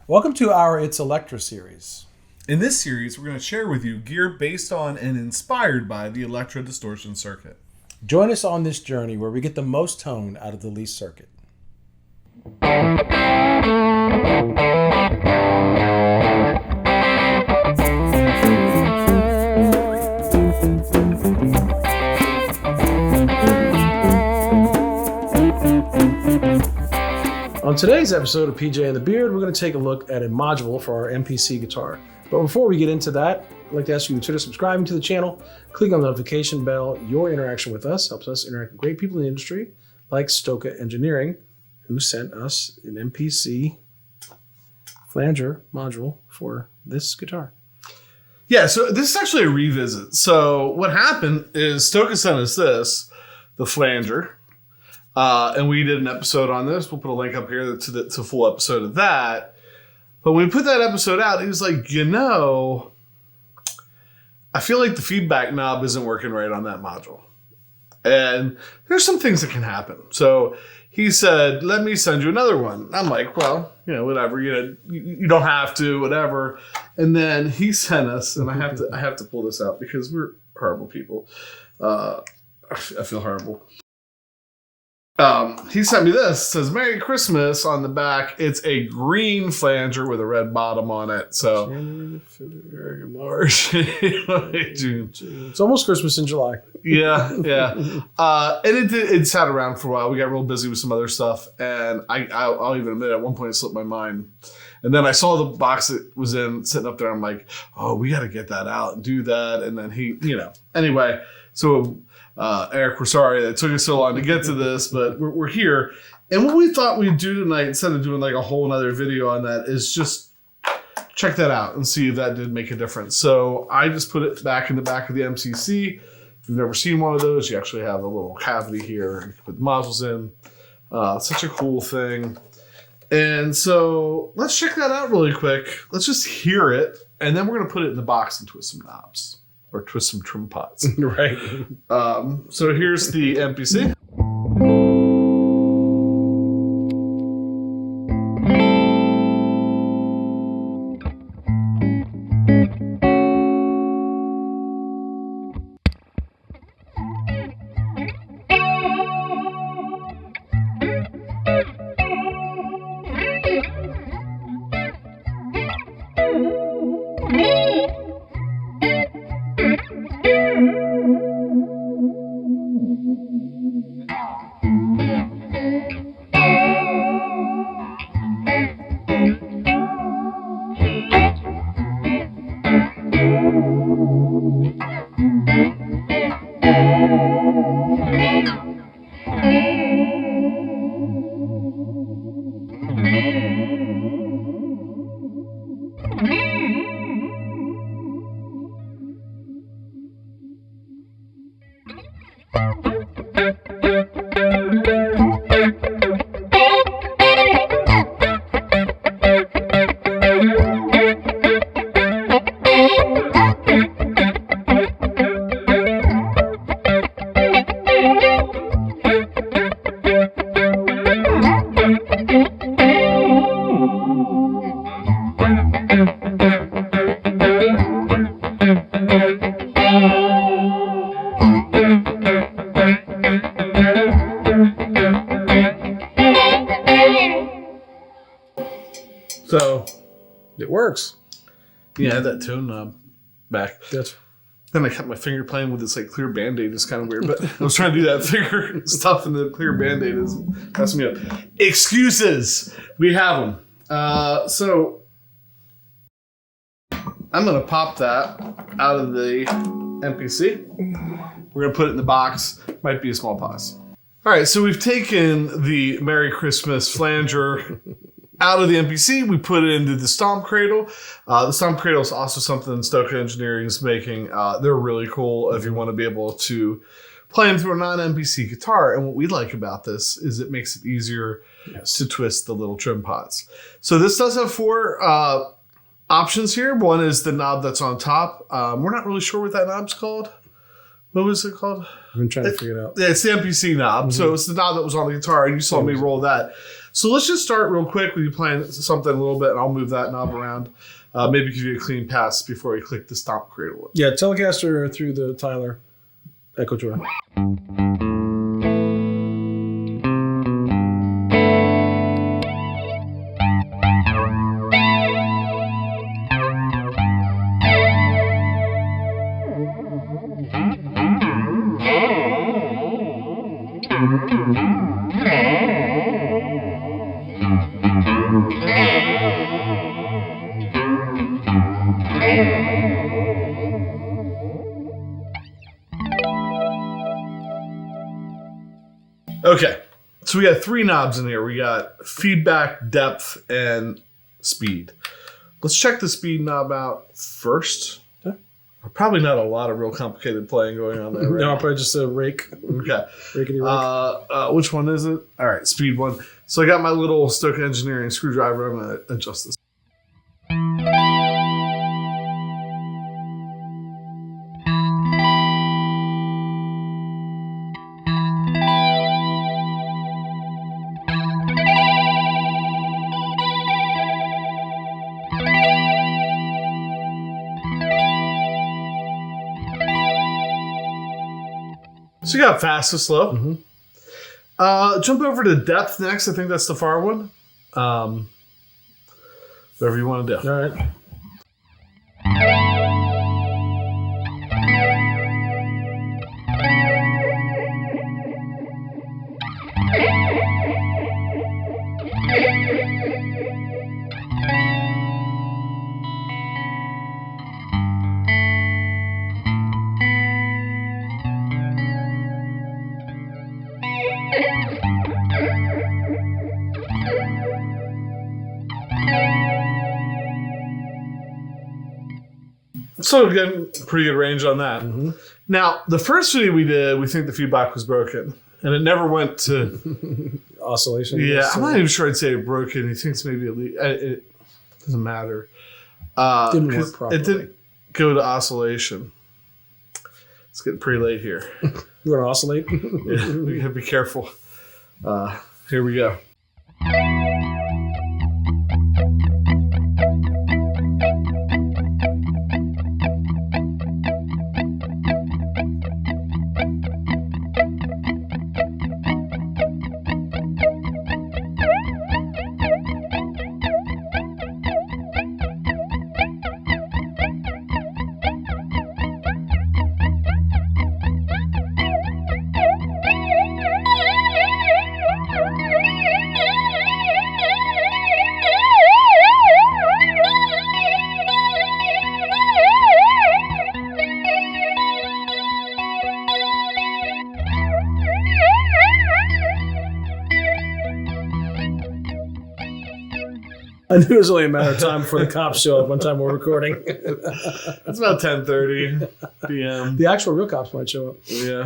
Welcome to our It's Electra series. In this series, we're going to share with you gear based on and inspired by the Electra distortion circuit. Join us on this journey where we get the most tone out of the least circuit. On today's episode of PJ and the Beard, we're going to take a look at a module for our MPC guitar. But before we get into that, I'd like to ask you to consider subscribing to the channel, click on the notification bell. Your interaction with us helps us interact with great people in the industry, like Stokka Engineering, who sent us an MPC Flanger module for this guitar. Yeah, so this is actually a revisit. So what happened is Stokka sent us this, the Flanger. And we did an episode on this. We'll put a link up here to a full episode of that. But when we put that episode out, he was like, I feel like the feedback knob isn't working right on that module. And there's some things that can happen. So he said, let me send you another one. I'm like, well, whatever. You don't have to, whatever. And then he sent us, and I have to pull this out because we're horrible people. I feel horrible. He sent me this. It says Merry Christmas on the back. It's a green flanger with a red bottom on it. So January, March, June. It's almost Christmas in July. Yeah. And it sat around for a while. We got real busy with some other stuff, and I'll even admit at one point it slipped my mind. And then I saw the box it was in sitting up there. I'm like, oh, we got to get that out and do that. And then anyway, so. Eric, we're sorry that it took us so long to get to this, but we're here. And what we thought we'd do tonight, instead of doing like a whole other video on that, is just check that out and see if that did make a difference. So I just put it back in the back of the MCC. If you've never seen one of those, you actually have a little cavity here. You can put the modules in. Such a cool thing. And so let's check that out really quick. Let's just hear it, and then we're going to put it in the box and twist some knobs. Or twist some trim pots. Right. So here's the MPC. So it works. Yeah, I had that tone knob back. That's Then I kept my finger playing with this like clear Band-Aid. It's kind of weird, but I was trying to do that finger stuff, and the clear Band-Aid is messing me up. Excuses. We have them. So I'm going to pop that out of the MPC. We're going to put it in the box. Might be a small pause. All right, so we've taken the Merry Christmas Flanger out of the MPC. We put it into the Stomp Cradle. The Stomp Cradle is also something Stokka Engineering is making. They're really cool if you want to be able to play them through a non-MPC guitar. And what we like about this is it makes it easier to twist the little trim pots. So this does have 4 options here. One is the knob that's on top. We're not really sure what that knob's called. What was it called? I've been trying to figure it out. Yeah, it's the MPC knob. So it's the knob that was on the guitar, and you saw me roll that. So let's just start real quick with you playing something a little bit, and I'll move that knob around. Maybe give you a clean pass before we click the Stomp Cradle. Yeah, Telecaster through the Tyler Echo Joy. Okay, so we got 3 knobs in here. We got feedback, depth, and speed. Let's check the speed knob out first. Okay. Probably not a lot of real complicated playing going on there. Right? No, probably just a rake. Okay. Rickety rake. Which one is it? All right, speed 1. So I got my little Stokka Engineering screwdriver. I'm going to adjust this. So you got fast to slow. Mm-hmm. Jump over to depth next. I think that's the far one. Whatever you want to do. All right. So again, pretty good range on that. Mm-hmm. Now, the first video we did, we think the feedback was broken. And it never went to... Oscillation. Yeah, I'm not even sure I'd say it broken. He thinks maybe it doesn't matter. Didn't work properly. It didn't go to oscillation. It's getting pretty late here. You want to oscillate? Yeah, we gotta be careful. Here we go. I knew it was only a matter of time before the cops show up one time we're recording. It's about 10:30 p.m. The actual real cops might show up. Yeah.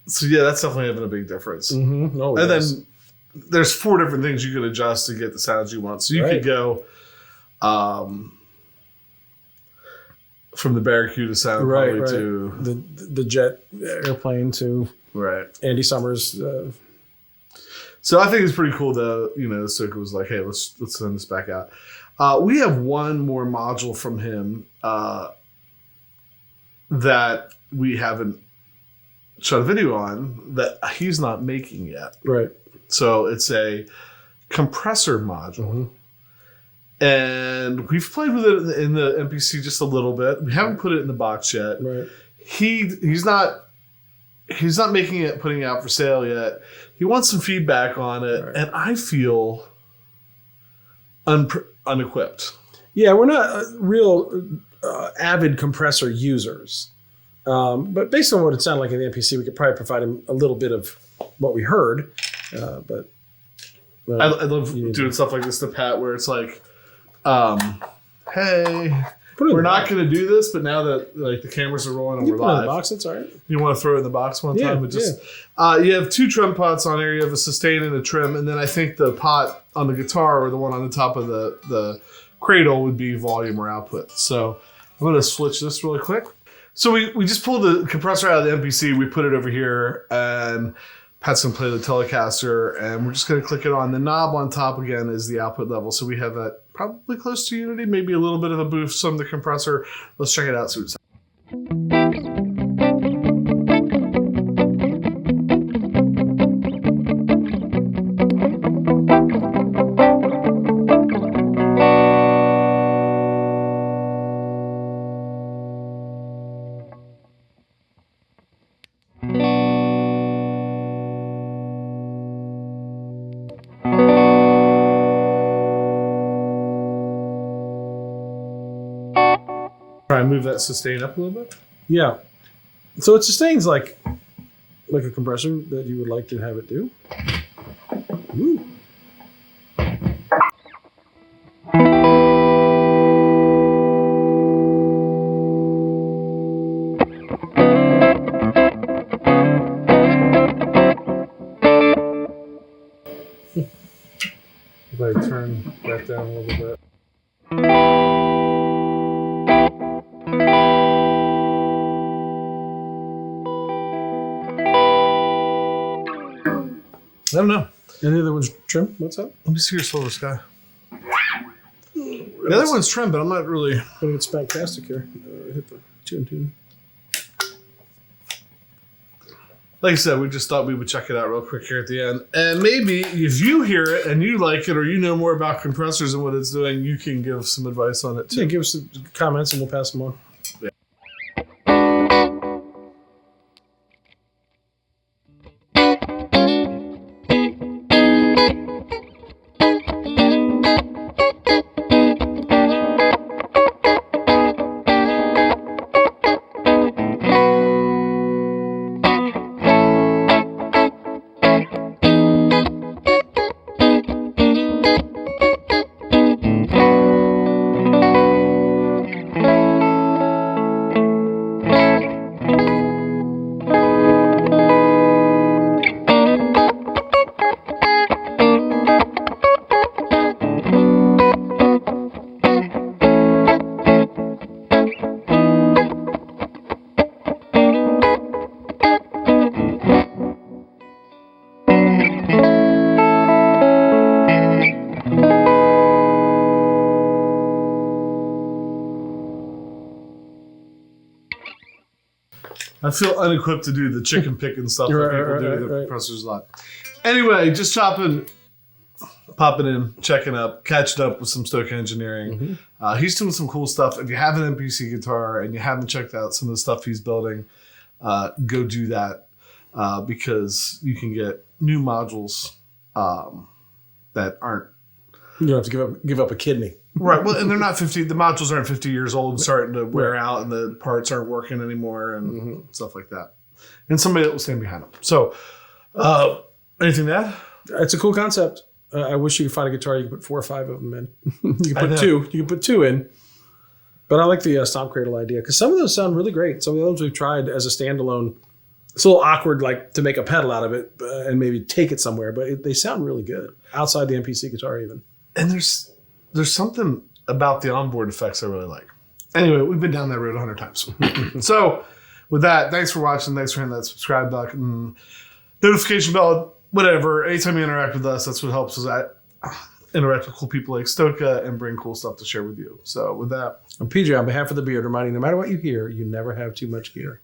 So yeah, that's definitely having a big difference. Mm-hmm. Oh, and yes. then there's 4 different things you could adjust to get the sounds you want. So you could go from the Barracuda sound probably to the jet airplane to Andy Summers. So I think it's pretty cool though. You know, Stokka was like, "Hey, let's send this back out." We have one more module from him that we haven't shot a video on that he's not making yet. Right. So it's a compressor module. Mm-hmm. And we've played with it in the MPC just a little bit. We haven't put it in the box yet. Right. He's not making it, putting it out for sale yet. He wants some feedback on it, and I feel unequipped. Yeah, we're not real avid compressor users. But based on what it sounded like in the MPC, we could probably provide him a little bit of what we heard. But I love doing stuff like this to Pat, where it's like, hey, we're not going to do this, but now that like the cameras are rolling and we're live, in the box, that's all right. You want to throw it in the box one time, but just you have 2 trim pots on here. You have a sustain and a trim, and then I think the pot on the guitar or the one on the top of the cradle would be volume or output. So I'm going to switch this really quick. So we just pulled the compressor out of the MPC. We put it over here, and Pat's going to play the Telecaster, and we're just going to click it on. The knob on top, again, is the output level. So we have that probably close to unity, maybe a little bit of a boost from the compressor. Let's check it out, see what it sounds. Try and move that sustain up a little bit. Yeah. So it sustains like a compressor that you would like to have it do. Ooh. If I turn that down a little bit. I don't know. And the other one's trim. What's up? Let me see your Silver Sky. The other one's trim, but I'm not really. Gonna get spectastic here. Hit the tune. Like I said, we just thought we would check it out real quick here at the end. And maybe if you hear it and you like it or you know more about compressors and what it's doing, you can give some advice on it too. Yeah, give us some comments and we'll pass them on. Yeah. I feel unequipped to do the chicken picking stuff that people do with the compressors a lot. Anyway, just popping in, checking up, catching up with some Stokka Engineering. Mm-hmm. He's doing some cool stuff. If you have an MPC guitar and you haven't checked out some of the stuff he's building, go do that because you can get new modules that aren't. You don't have to give up a kidney. Right. Well, and they're not 50. The modules aren't 50 years old and starting to wear out, and the parts aren't working anymore, and stuff like that. And somebody that will stand behind them. So, anything to add? It's a cool concept. I wish you could find a guitar you could put 4 or 5 of them in. You could put 2. You could put 2 in. But I like the Stomp Cradle idea because some of those sound really great. Some of the others we've tried as a standalone. It's a little awkward, like to make a pedal out of it and maybe take it somewhere, but they sound really good outside the MPC guitar even. And there's something about the onboard effects I really like. Anyway, we've been down that road 100 times. So with that, thanks for watching. Thanks for hitting that subscribe button, notification bell, whatever. Anytime you interact with us, that's what helps us interact with cool people like Stokka and bring cool stuff to share with you. So with that, I'm PJ on behalf of the Beard, reminding you, no matter what you hear, you never have too much gear.